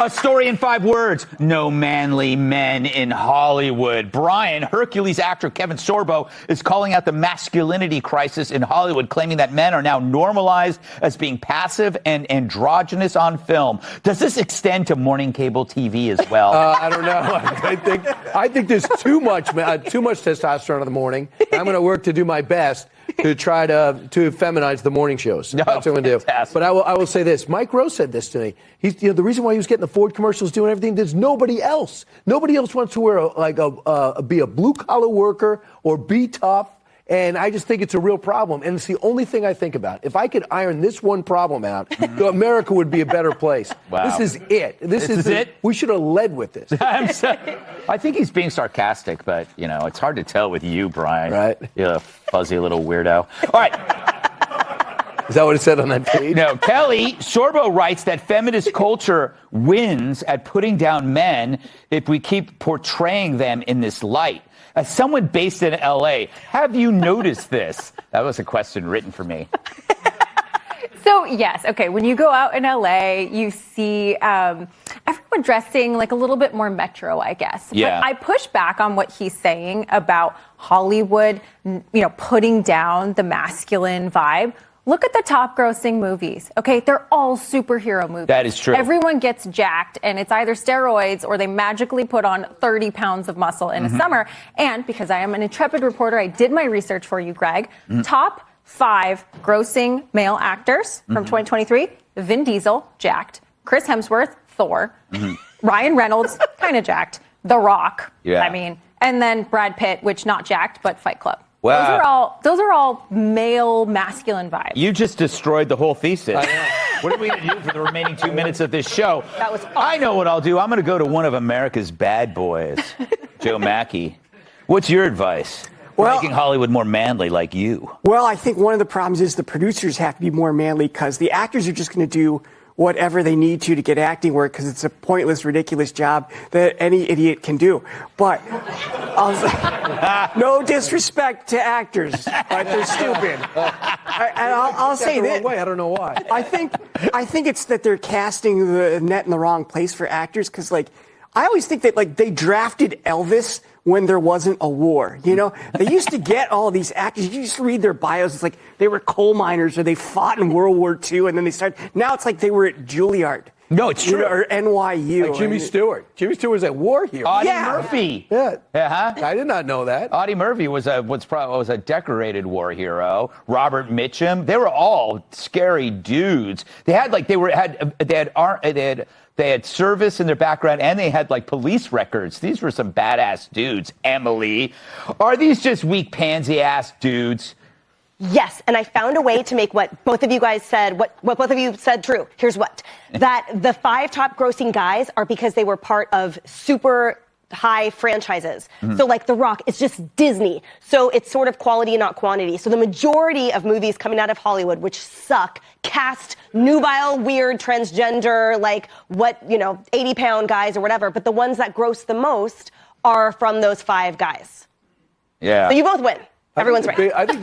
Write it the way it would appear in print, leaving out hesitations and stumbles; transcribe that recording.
A story in 5 words. No manly men in Hollywood. Brian, Hercules actor Kevin Sorbo is calling out the masculinity crisis in Hollywood, claiming that men are now normalized as being passive and androgynous on film. Does this extend to morning cable TV as well? I don't know. I think there's too much testosterone in the morning. I'm going to work to do my best to try to feminize the morning shows. No, that's what I'm going to do. But I will say this. Mike Rose said this to me. The reason why he was getting the Ford commercials, doing everything, there's nobody else. Nobody else wants to wear be a blue collar worker or be tough. And I just think it's a real problem. And it's the only thing I think about. If I could iron this one problem out, America would be a better place. Wow. This is it. This is it. We should have led with this. I think he's being sarcastic, but, it's hard to tell with you, Brian. Right. You're a fuzzy little weirdo. All right. Is that what it said on that page? No. Kelly Sorbo writes that feminist culture wins at putting down men if we keep portraying them in this light. As someone based in L.A., have you noticed this? That was a question written for me. So, yes. Okay. When you go out in L.A., you see everyone dressing like a little bit more metro, I guess. Yeah. But I push back on what he's saying about Hollywood, putting down the masculine vibe. Look at the top grossing movies. Okay, they're all superhero movies. That is true. Everyone gets jacked, and it's either steroids or they magically put on 30 pounds of muscle in a summer. And because I am an intrepid reporter, I did my research for you, Greg. Top 5 grossing male actors from 2023: Vin Diesel, jacked; Chris Hemsworth, Thor; Ryan Reynolds, kind of jacked; The Rock, and then Brad Pitt, which not jacked, but Fight Club. Wow. Those are all male masculine vibes. You just destroyed the whole thesis. I know. What are we going to do for the remaining 2 minutes of this show? That was awesome. I know what I'll do. I'm going to go to one of America's bad boys, Joe Mackey. What's your advice? Well, making Hollywood more manly like you. Well, I think one of the problems is the producers have to be more manly because the actors are just going to do whatever they need to get acting work because it's a pointless, ridiculous job that any idiot can do. But no disrespect to actors, but they're stupid. I'll say that. I don't know why. I think it's that they're casting the net in the wrong place for actors because, I always think that, they drafted Elvis when there wasn't a war. They used to get all these actors. You just read their bios. It's like they were coal miners or they fought in World War II and then they started. Now it's like they were at Juilliard. No, it's true. Or NYU. Like Jimmy Stewart. Jimmy Stewart was a war hero. Audie Murphy. Yeah. Uh-huh. I did not know that. Audie Murphy was a decorated war hero. Robert Mitchum. They were all scary dudes. They had service in their background, and they had police records. These were some badass dudes. Emily, are these just weak pansy-ass dudes? Yes, and I found a way to make what both of you guys said, what both of you said true. Here's what. That the 5 top grossing guys are because they were part of super high franchises. So The Rock, it's just Disney. So it's sort of quality, not quantity. So the majority of movies coming out of Hollywood, which suck, cast nubile, weird, transgender, 80-pound guys or whatever. But the ones that gross the most are from those 5 guys. Yeah. So you both win. Everyone's right. I think the